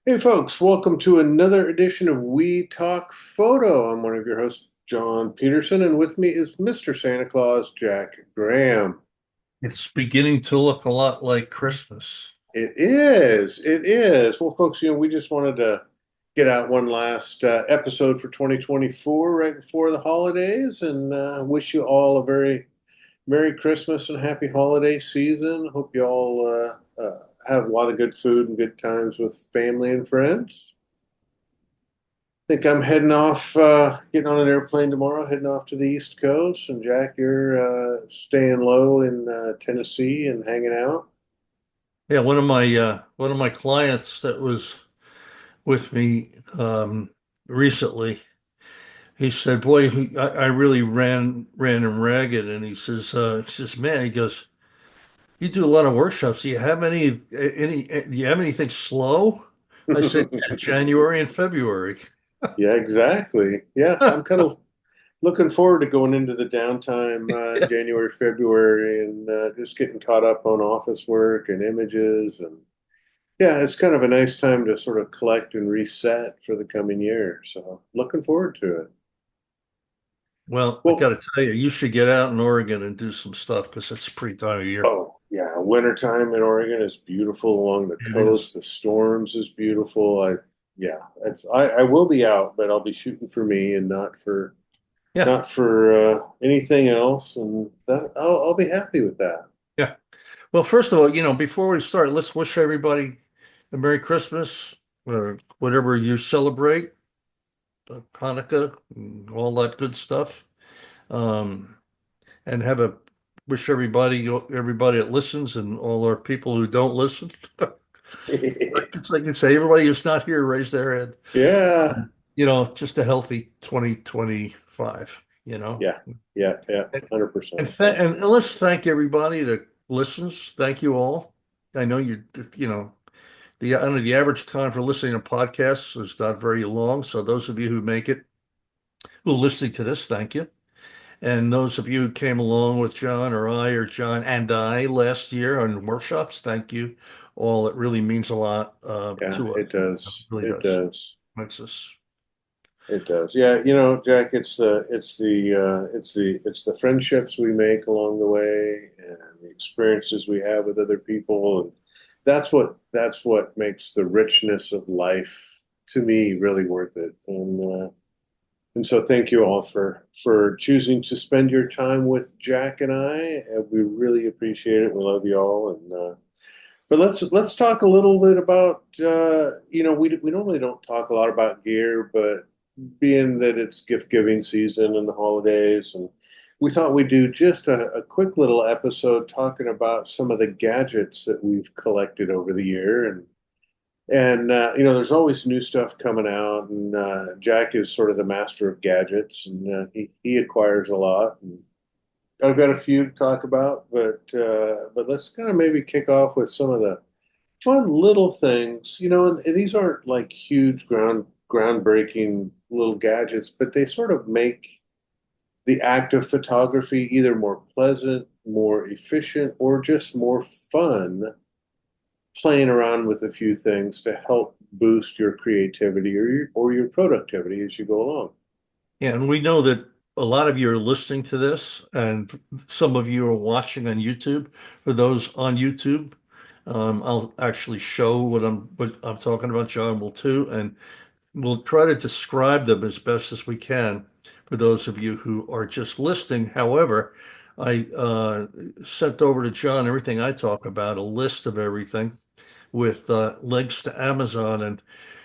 Hey folks, welcome to another edition of We Talk Photo. I'm one of your hosts, John Pedersen, and with me is Mr. Santa Claus, Jack Graham. It's beginning to look a lot like Christmas. It is. Well, folks, we just wanted to get out one last episode for 2024 right before the holidays and wish you all a very Merry Christmas and happy holiday season. Hope you all have a lot of good food and good times with family and friends. Think I'm heading off, getting on an airplane tomorrow, heading off to the East Coast. And Jack, you're staying low in Tennessee and hanging out. Yeah, one of my clients that was with me recently, he said, "Boy, I really ran him ragged." And he says, "Man," he goes, "You do a lot of workshops. Do you have Do you have anything slow?" I said, "Yeah, January and February." Yeah, exactly. Yeah, I'm kind of looking forward to going into the downtime, January, February, and just getting caught up on office work and images. And yeah, it's kind of a nice time to sort of collect and reset for the coming year. So looking forward to it. Well, I got Well, to tell you, you should get out in Oregon and do some stuff because it's a pretty time of year. oh, yeah, wintertime in Oregon is beautiful along the It is. coast. The storms is beautiful. Yeah, I will be out, but I'll be shooting for me and Yeah, not for anything else, and that I'll be happy with that. yeah. Well, first of all, before we start, let's wish everybody a Merry Christmas, or whatever you celebrate, Hanukkah, and all that good stuff. Um, and have a wish everybody that listens and all our people who don't listen. It's like you say, everybody who's not here, raise their hand. Yeah, Just a healthy 2025, yeah, yeah, And, 100%. Yeah. and let's thank everybody that listens. Thank you all. I know you know, I don't know, the average time for listening to podcasts is not very long. So those of you who make it, who are listening to this, thank you. And those of you who came along with John or I or John and I last year on workshops, thank you all. It really means a lot Yeah, to us. it It does. really It does. does. Makes us, It does. Yeah, Jack, it's the friendships we make along the way and the experiences we have with other people, and that's what makes the richness of life to me really worth it. And so thank you all for choosing to spend your time with Jack and I. And we really appreciate it. We love you all. And but let's talk a little bit about we normally don't talk a lot about gear, but being that it's gift giving season and the holidays, and we thought we'd do just a quick little episode talking about some of the gadgets that we've collected over the year. And there's always new stuff coming out, and Jack is sort of the master of gadgets, and he acquires a lot. And I've got a few to talk about, but let's kind of maybe kick off with some of the fun little things, and these aren't like huge groundbreaking little gadgets, but they sort of make the act of photography either more pleasant, more efficient, or just more fun playing around with a few things to help boost your creativity or your productivity as you go along. yeah. And we know that a lot of you are listening to this, and some of you are watching on YouTube. For those on YouTube, I'll actually show what I'm talking about. John will too, and we'll try to describe them as best as we can for those of you who are just listening. However, I sent over to John everything I talk about, a list of everything with links to Amazon. And,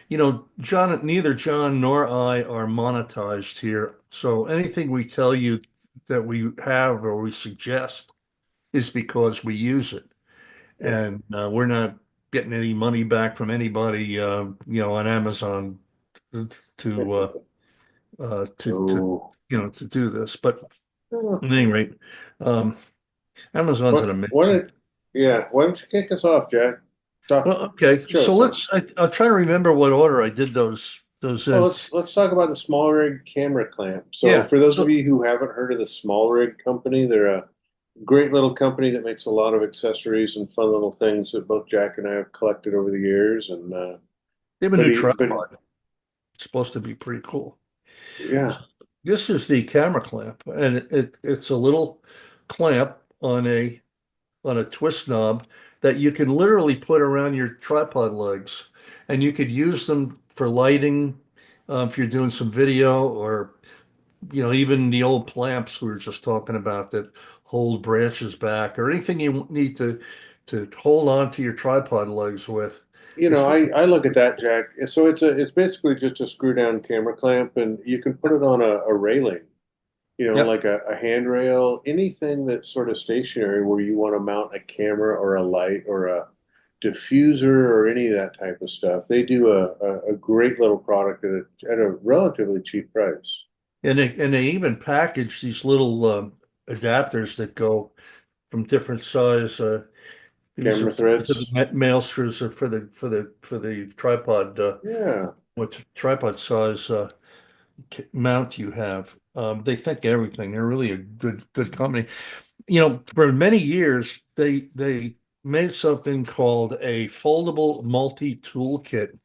neither John nor I are monetized here. So anything we tell you that we have or we suggest is because we use it. Yeah. And we're not getting any money back from anybody, on Amazon to Oh, to do this. But at any rate, um, Amazon's an why amazing. don't why don't you kick us off, Jack? Well, Talk, okay. show So us something. I'll try to remember what order I did those Well, in. let's talk about the small rig camera clamp. So Yeah. for those of So you who haven't heard of the small rig company, they're a great little company that makes a lot of accessories and fun little things that both Jack and I have collected over the years. And They have a but new but tripod. It's supposed to be pretty cool. yeah, This is the camera clamp, and it's a little clamp on a twist knob that you can literally put around your tripod legs, and you could use them for lighting, if you're doing some video, or even the old clamps we were just talking about that hold branches back, or anything you need to hold on to your tripod legs with. It's I look at that, Jack. So it's basically just a screw down camera clamp, and you can put it on a railing, Yep. like a handrail, anything that's sort of stationary where you want to mount a camera or a light or a diffuser or any of that type of stuff. They do a great little product at a relatively cheap price. And they even package these little adapters that go from different size. These are Camera for the threads. male screws, or for the tripod, Yeah. what tripod size mount you have. They think everything. They're really a good company. For many years they made something called a foldable multi-tool kit,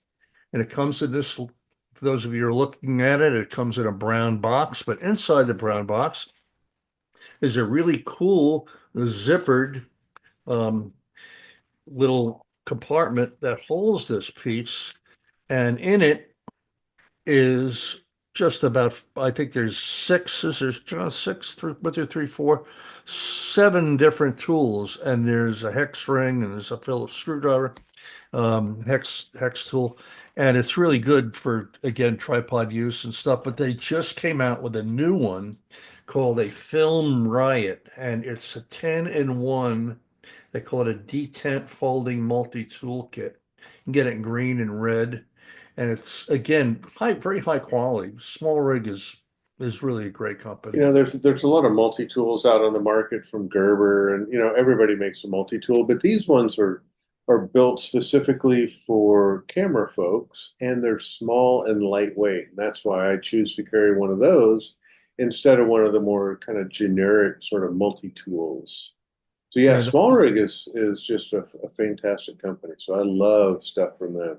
and it comes in this. For those of you who are looking at it, it comes in a brown box, but inside the brown box is a really cool zippered um, little compartment that holds this piece, and in it is just about, I think there's six, is there six, three, one, two, three, four, seven different tools, and there's a hex ring, and there's a Phillips screwdriver, hex tool, and it's really good for, again, tripod use and stuff. But they just came out with a new one called a Film Riot, and it's a 10-in-1. They call it a detent folding multi-tool kit. You can get it in green and red, and it's, again, very high quality. Small Rig is really a great company. There's a lot of multi-tools out on the market from Gerber, and everybody makes a multi-tool, but these ones are built specifically for camera folks, and they're small and lightweight. And that's why I choose to carry one of those instead of one of the more kind of generic sort of multi-tools. So yeah, Yeah, Small Rig is just a fantastic company. So I love stuff from them.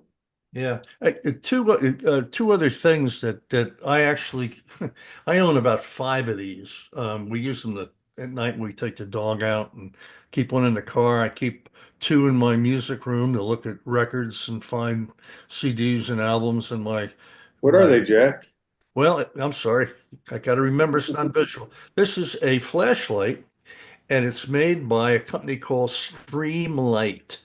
yeah. Two other things that I actually I own about five of these. We use them at night when we take the dog out, and keep one in the car. I keep two in my music room to look at records and find CDs and albums in my What are my they, Jack? well, I'm sorry. I got to remember it's not visual. This is a flashlight, and it's made by a company called Streamlight.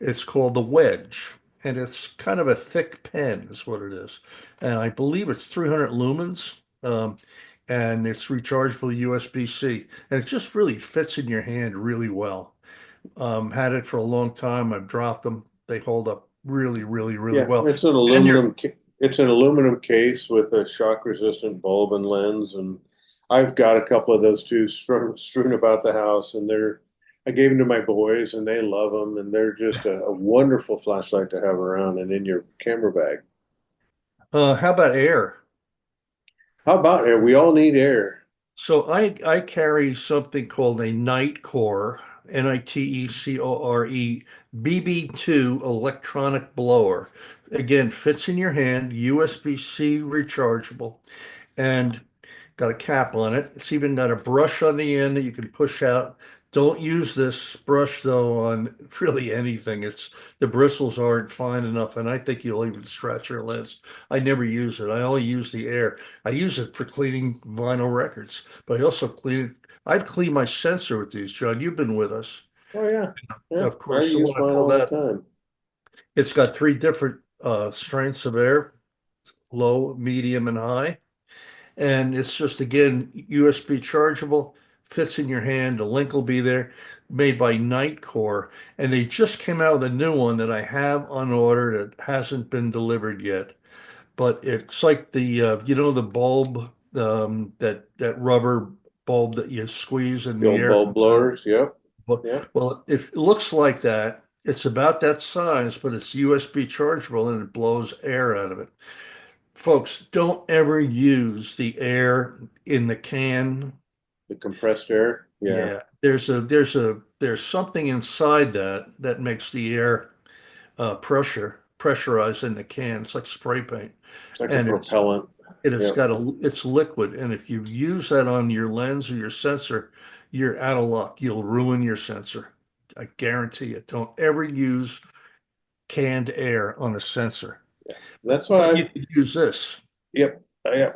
It's called the Wedge, and it's kind of a thick pen, is what it is. And I believe it's 300 lumens, and it's rechargeable USB-C, and it just really fits in your hand really well. Had it for a long time. I've dropped them. They hold up really, really, really Yeah, well. it's an And you're aluminum case with a shock resistant bulb and lens, and I've got a couple of those too strewn about the house, and I gave them to my boys, and they love them, and they're just a wonderful flashlight to have around and in your camera bag. How about air? How about air? We all need air. So I carry something called a Night Core, Nitecore BB2 electronic blower. Again, fits in your hand, USB-C rechargeable, and got a cap on it. It's even got a brush on the end that you can push out. Don't use this brush though on really anything. The bristles aren't fine enough, and I think you'll even scratch your lens. I never use it. I only use the air. I use it for cleaning vinyl records, but I also clean it. I've cleaned my sensor with these, John. You've been with us. Oh yeah, yeah. Of I course, the use one I mine pulled all the out, time. it's got three different strengths of air: low, medium, and high. And it's just, again, USB chargeable, fits in your hand. The link will be there, made by Nightcore. And they just came out with a new one that I have on order that hasn't been delivered yet. But it's like the bulb, that rubber bulb that you squeeze and The the old air bulb comes out. blowers. Yep, But, yep. well, if it looks like that, it's about that size, but it's USB chargeable, and it blows air out of it. Folks, don't ever use the air in the can. The compressed air. Yeah. Yeah, there's something inside that makes the air pressure. pressurized in the can. It's like spray paint, It's like a and propellant. it's Yep. got it's liquid. And if you use that on your lens or your sensor, you're out of luck. You'll ruin your sensor. I guarantee it. Don't ever use canned air on a sensor. That's why But I, you could use this. yep.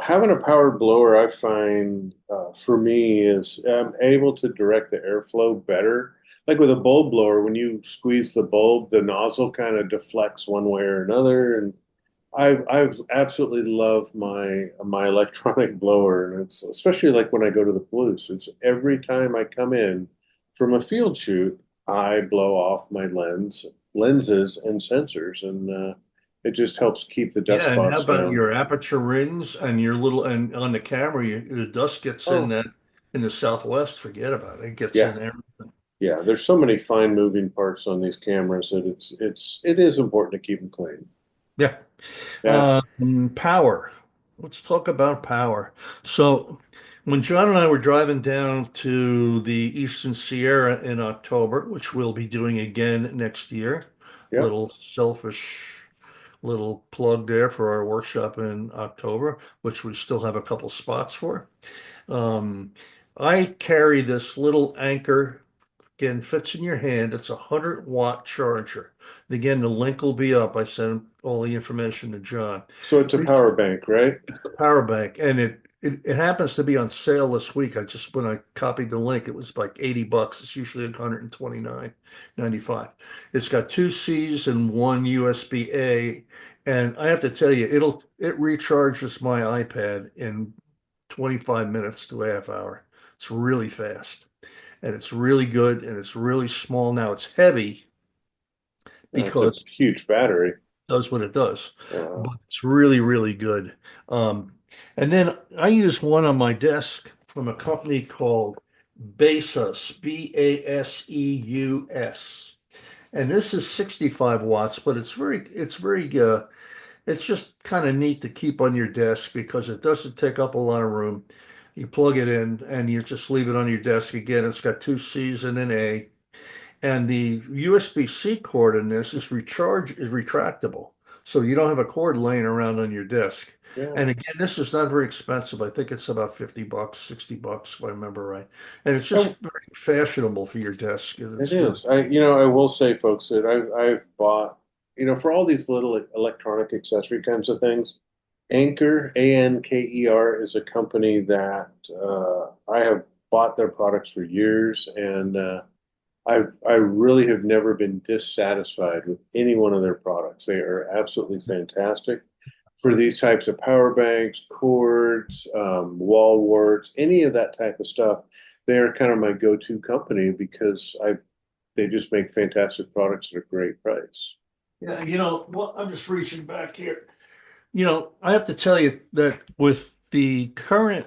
Having a powered blower, I find for me is I'm able to direct the airflow better. Like with a bulb blower, when you squeeze the bulb, the nozzle kind of deflects one way or another. And I've absolutely loved my electronic blower, and it's especially like when I go to the police. It's every time I come in from a field shoot, I blow off my lenses and sensors, and it just helps keep the dust Yeah, and how spots about down. your aperture rings and your little and on the camera, the dust gets in Oh, that in the Southwest. Forget about it. It gets yeah, in everything. yeah. There's so many fine moving parts on these cameras that it is important to keep them clean. Yeah. Yeah, Power. Let's talk about power. So, when John and I were driving down to the Eastern Sierra in October, which we'll be doing again next year, yeah. little selfish little plug there for our workshop in October, which we still have a couple spots for. Um, I carry this little Anchor, again, fits in your hand. It's a 100-watt charger. And again, the link will be up. I sent all the information to John. So it's a power bank, right? It's a power bank, and it happens to be on sale this week. I just when I copied the link, it was like $80. It's usually 129.95. It's got two C's and one USB-A, and I have to tell you, it recharges my iPad in 25 minutes to a half hour. It's really fast, and it's really good, and it's really small. Now it's heavy It's a because huge battery. does what it does, but Wow. it's really, really good. Um, and then I use one on my desk from a company called Baseus, Baseus. And this is 65 watts, but it's just kind of neat to keep on your desk because it doesn't take up a lot of room. You plug it in and you just leave it on your desk again. It's got two C's and an A. And the USB-C cord in this is retractable. So you don't have a cord laying around on your desk. Yeah. And again, this is not very expensive. I think it's about $50, $60, if I remember right. And it's I, just very fashionable for your desk. It It's really, is. I will say, folks, that I've bought, for all these little electronic accessory kinds of things, Anker, Anker, is a company that I have bought their products for years, and I really have newer been dissatisfied with any one of their products. They are absolutely fantastic for these types of power banks, cords, wall warts, any of that type of stuff. They are kind of my go-to company because they just make fantastic products at a great price. yeah, well, I'm just reaching back here. I have to tell you that with the current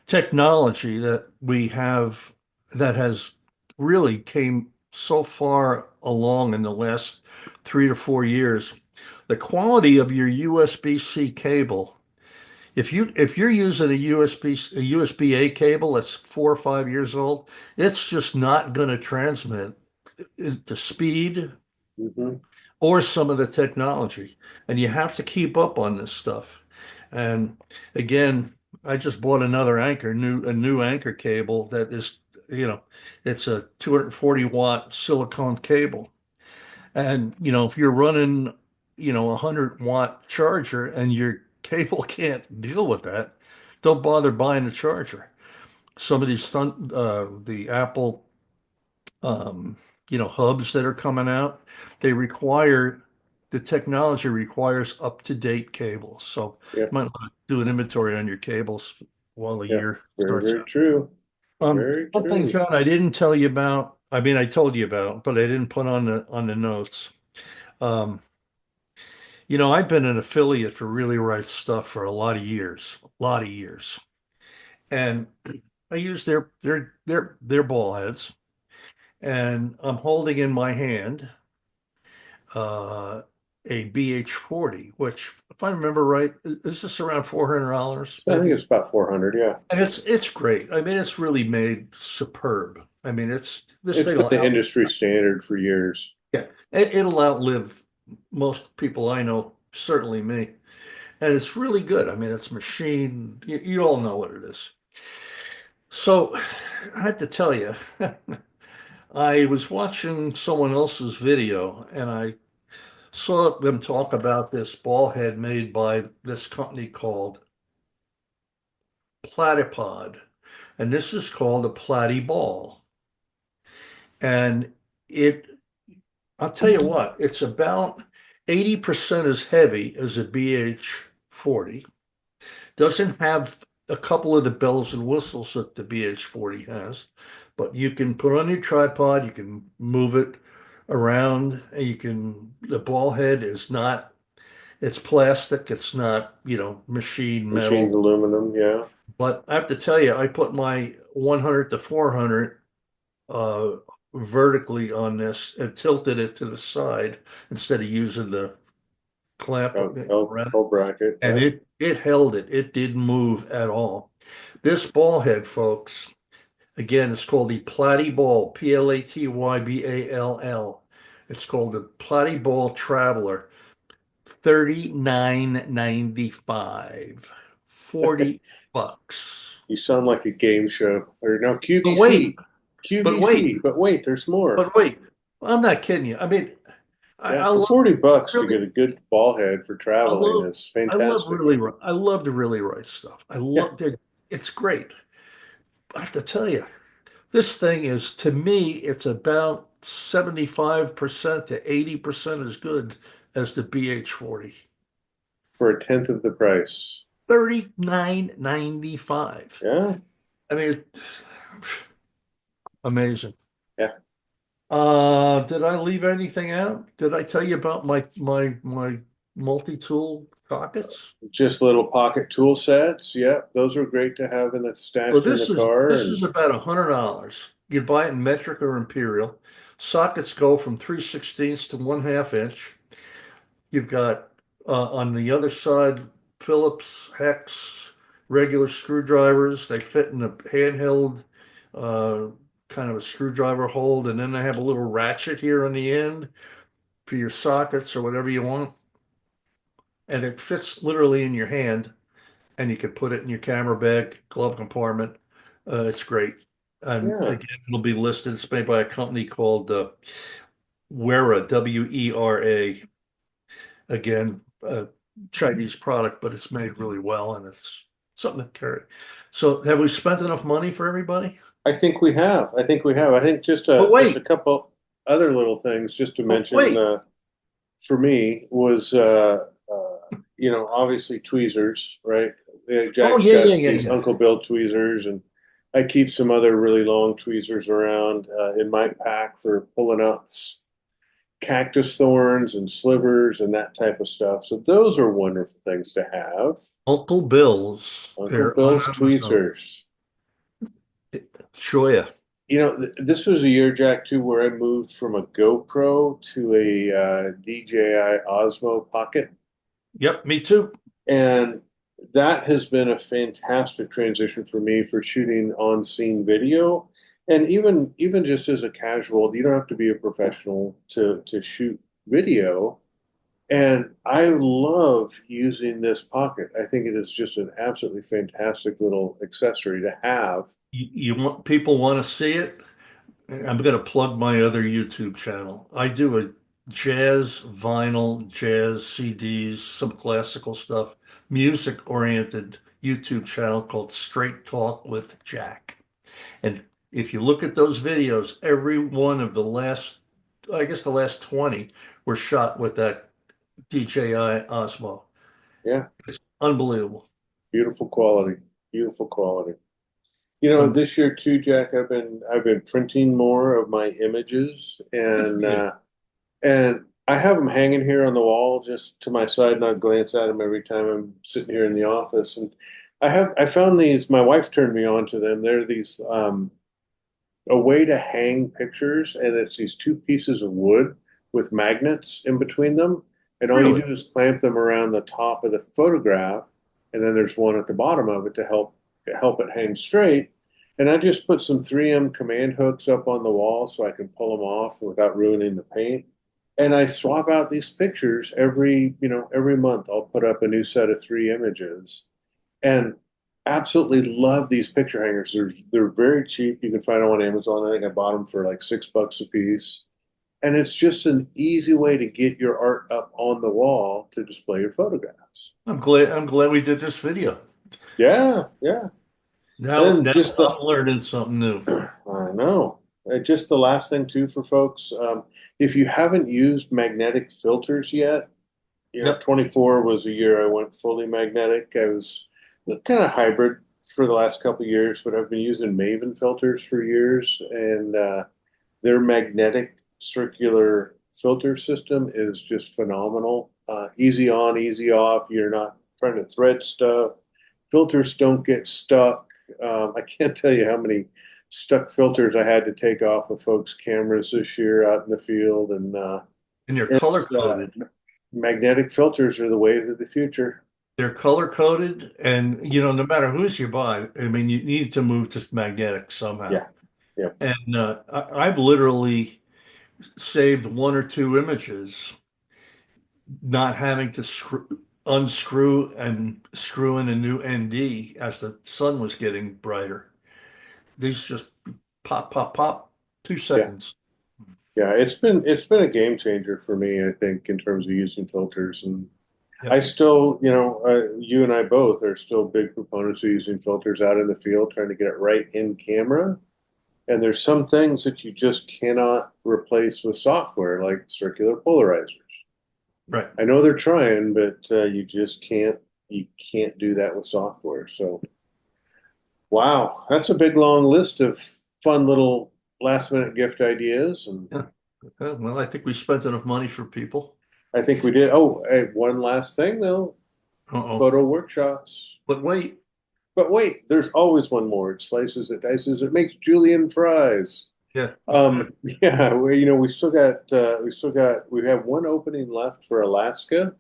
technology that we have that has really came so far along in the last 3 to 4 years. The quality of your USB-C cable, if you're using a USB-A cable that's 4 or 5 years old, it's just not going to transmit the speed Hmm. or some of the technology. And you have to keep up on this stuff. And again, I just bought another a new anchor cable that is, you know, it's a 240-watt silicone cable. And, if you're running, a 100-watt charger and your cable can't deal with that, don't bother buying a charger. Some of the Apple hubs that are coming out, the technology requires up-to-date cables. So Yeah, you might want to do an inventory on your cables while the yeah, year very, starts very out. true. Very One thing, true. John, I didn't tell you about, I mean, I told you about, but I didn't put on the notes. Um, I've been an affiliate for Really Right Stuff for a lot of years. And I use their ball heads, and I'm holding in my hand uh, a BH40, which, if I remember right, is this around $400 I think maybe? it's about 400. Yeah, And it's great. I mean, it's really made superb. I mean, it's this it's thing been will the out industry standard for years. yeah, it'll outlive most people I know, certainly me. And it's really good. I mean, it's machine. You all know what it is. So I have to tell you, I was watching someone else's video and I saw them talk about this ball head made by this company called Platypod. And this is called a platy ball. And it, I'll tell you what, it's about 80% as heavy as a BH40. Doesn't have a couple of the bells and whistles that the BH40 has, but you can put on your tripod, you can move it around, and the ball head is not, it's plastic, it's not, machine Machined metal. aluminum, yeah. But I have to tell you, I put my 100 to 400 uh, vertically on this and tilted it to the side instead of using the clamp around it. Bracket, And yeah. it held it. It didn't move at all. This ball head, folks, again, it's called the Platy Ball, Platyball. It's called the Platy Ball Traveler, 39.95, $40. You sound like a game show. Or no, But wait, QVC. but wait, QVC. But wait, there's more. but wait. I'm not kidding you. I mean, Yeah, I for love $40 to really, get a good ball head for I traveling love, is fantastic. I love to really write stuff. Yeah, It's great. I have to tell you, this thing is, to me, it's about 75% to 80% as good as the BH40. for a tenth of the price. 39.95. Yeah, I mean, amazing. yeah. Did I leave anything out? Did I tell you about my multi-tool pockets? Just little pocket tool sets. Yeah, those are great to have in the Well, stashed in the car. this And is about $100. You buy it in metric or imperial. Sockets go from 3/16 to 1/2 inch. You've got on the other side Phillips hex regular screwdrivers. They fit in a handheld uh, kind of a screwdriver hold, and then they have a little ratchet here on the end for your sockets or whatever you want. And it fits literally in your hand, and you can put it in your camera bag, glove compartment. It's great. And yeah, again, it'll be listed. It's made by a company called Wera, Wera. Again, Chinese product, but it's made really well and it's something to carry. So have we spent enough money for everybody? I think we have. I think we have. I think But just a wait, couple other little things just to but mention wait. for me was obviously tweezers, right? Oh, Jack's yeah, yeah, got yeah, these yeah. Uncle Bill tweezers, and I keep some other really long tweezers around in my pack for pulling out cactus thorns and slivers and that type of stuff. So those are wonderful things to have. Uncle Bill's. Uncle They're on Bill's Amazon. tweezers. Shoya. This was a year, Jack, too, where I moved from a GoPro to a DJI Osmo Pocket. Yep, me too. And that has been a fantastic transition for me for shooting on-scene video. And even just as a casual, you don't have to be a professional to shoot video. And I love using this pocket. I think it is just an absolutely fantastic little accessory to have. You want people want to see it? I'm going to plug my other YouTube channel. I do a jazz vinyl, jazz CDs, some classical stuff, music oriented YouTube channel called Straight Talk with Jack. And if you look at those videos, every one of I guess the last 20 were shot with that DJI Osmo. Yeah, Unbelievable. beautiful quality, beautiful quality. Um, This year too, Jack, I've been printing more of my images, Good for you. and I have them hanging here on the wall just to my side, and I glance at them every time I'm sitting here in the office. And I found these. My wife turned me on to them. They're these a way to hang pictures, and it's these two pieces of wood with magnets in between them, and all you Really? do is clamp them around the top of the photograph, and then there's one at the bottom of it to help it hang straight. And I just put some 3M command hooks up on the wall so I can pull them off without ruining the paint. And I swap out these pictures every month. I'll put up a new set of 3 images and absolutely love these picture hangers. They're very cheap. You can find them on Amazon. I think I bought them for like $6 a piece. And it's just an easy way to get your art up on the wall to display your photographs. I'm glad we did this video. Yeah, yeah. And Now then now just I'm learning something new. I know. Just the last thing too for folks, if you haven't used magnetic filters yet, Yep. 24 was a year I went fully magnetic. I was kind of hybrid for the last couple of years, but I've been using Maven filters for years, and their magnetic circular filter system is just phenomenal. Easy on, easy off. You're not trying to thread stuff. Filters don't get stuck. I can't tell you how many stuck filters I had to take off of folks' cameras this year out in the field, and And they're color it's coded. magnetic filters are the wave of the future. They're color coded, and no matter whose you buy, I mean, you need to move to magnetic somehow. Yeah, yeah, And I've literally saved one or two images, not having to unscrew and screw in a new ND as the sun was getting brighter. These just pop, pop, pop, two yeah. seconds. Yeah, it's been a game changer for me, I think, in terms of using filters. And I Yep. still, you and I both are still big proponents of using filters out in the field, trying to get it right in camera. And there's some things that you just cannot replace with software, like circular polarizers. Right. I know they're trying, but you just can't do that with software. So, wow, that's a big long list of fun little last minute gift ideas. And Yeah. Well, I think we spent enough money for people. I think we did. Oh, hey, one last thing though, Uh-oh. photo workshops. But wait, But wait, there's always one more. It slices, it dices, it makes julienne fries. yeah. Yeah, we have one opening left for Alaska.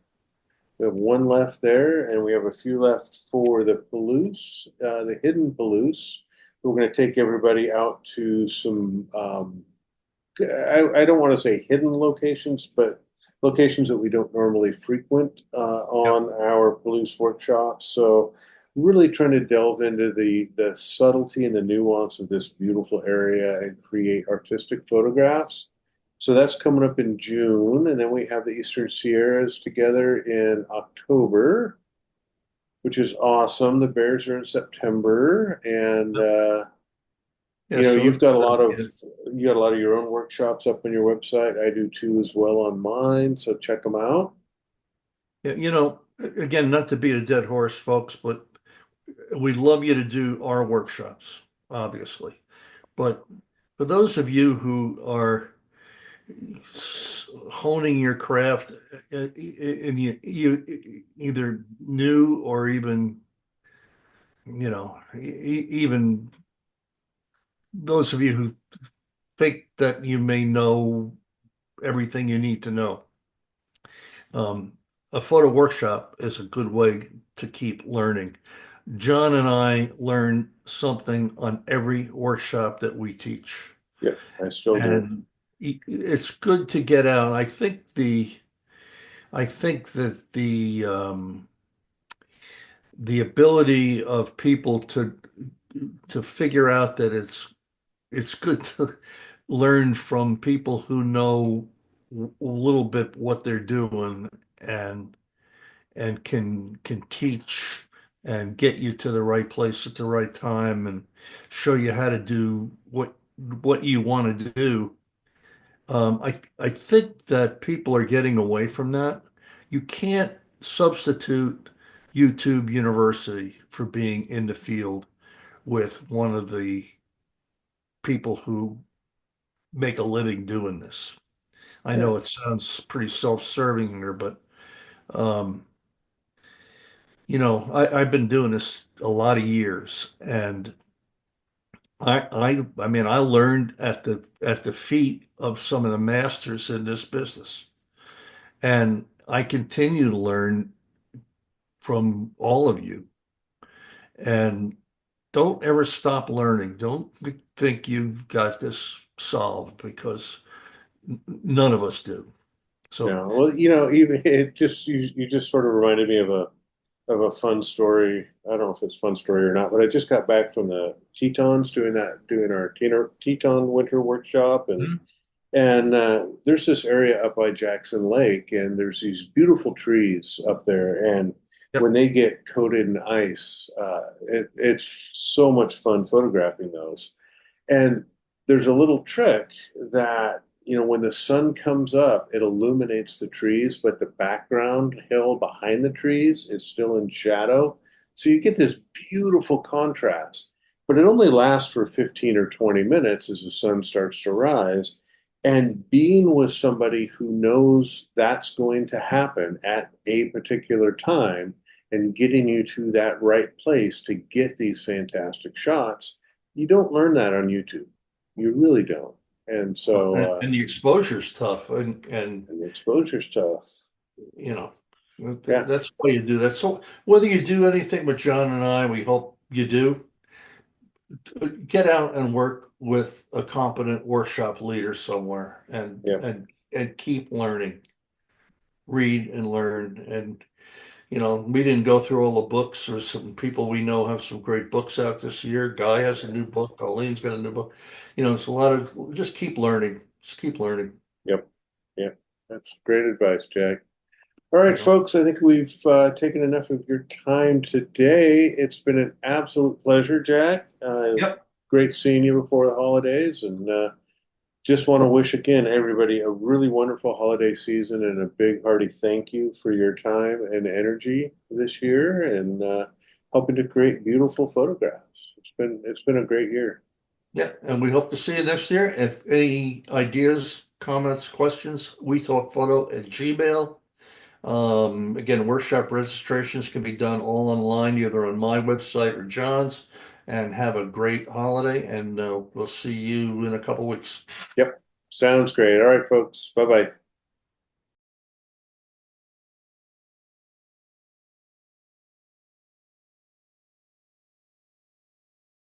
We have one left there, and we have a few left for the Palouse, the hidden Palouse. We're going to take everybody out to some, I don't want to say hidden locations, but locations that we don't normally frequent Yep. on our Palouse workshops. So really trying to delve into the subtlety and the nuance of this beautiful area and create artistic photographs. So that's coming up in June, and then we have the Eastern Sierras together in October, which is awesome. The Bears are in September, and Yeah. So you've got a lot of your own workshops up on your website. I do too as well on mine, so check them out. yeah, again, not to beat a dead horse, folks, but we'd love you to do our workshops, obviously. But for those of you who are honing your craft, and you either new or even, even those of you who think that you may know everything you need to know, um, a photo workshop is a good way to keep learning. John and I learn something on every workshop that we teach. Yeah, I still do. And it's good to get out. I think the ability of people to figure out that it's good to learn from people who know a little bit what they're doing and can teach and get you to the right place at the right time and show you how to do what you want to do. I think that people are getting away from that. You can't substitute YouTube University for being in the field with one of the people who make a living doing this. I Yeah. know it sounds pretty self-serving here, but um, I've been doing this a lot of years, and I mean, I learned at the feet of some of the masters in this business, and I continue to learn from all of you. And don't ever stop learning. Don't think you've got this solved because none of us do. So, No, well, you know, even it just you just sort of reminded me of a fun story. I don't know if it's a fun story or not, but I just got back from the Tetons doing our Teton winter workshop, mhm. and there's this area up by Jackson Lake, and there's these beautiful trees up there, and when Yep. they get coated in ice, it's so much fun photographing those. And there's a little trick that, you know, when the sun comes up, it illuminates the trees, but the background hill behind the trees is still in shadow. So you get this beautiful contrast, but it only lasts for 15 or 20 minutes as the sun starts to rise. And being with somebody who knows that's going to happen at a particular time and getting you to that right place to get these fantastic shots, you don't learn that on YouTube. You really don't. And so, And the exposure's tough, and and the exposure's tough. you know, Yeah, that's why you do that. So whether you do anything with John and I, we hope you do, get out and work with a competent workshop leader somewhere, yeah, and keep learning, read and learn. And we didn't go through all the books. There's some people we know have some great books out this year. Guy has a new book. Colleen's got a new book. It's a lot of just keep learning. Just keep learning. yep, yep. That's great advice, Jack. All You right, know. folks, I think we've taken enough of your time today. It's been an absolute pleasure, Jack. Yep. Great seeing you before the holidays, and just want to wish again everybody a really wonderful holiday season and a big hearty thank you for your time and energy this year and helping to create beautiful photographs. It's been a great year. Yeah, and we hope to see you next year. If any ideas, comments, questions, we talk photo at Gmail. Again, workshop registrations can be done all online, either on my website or John's. And have a great holiday, and we'll see you in a couple weeks. Yep, sounds great. All right, folks. Bye bye.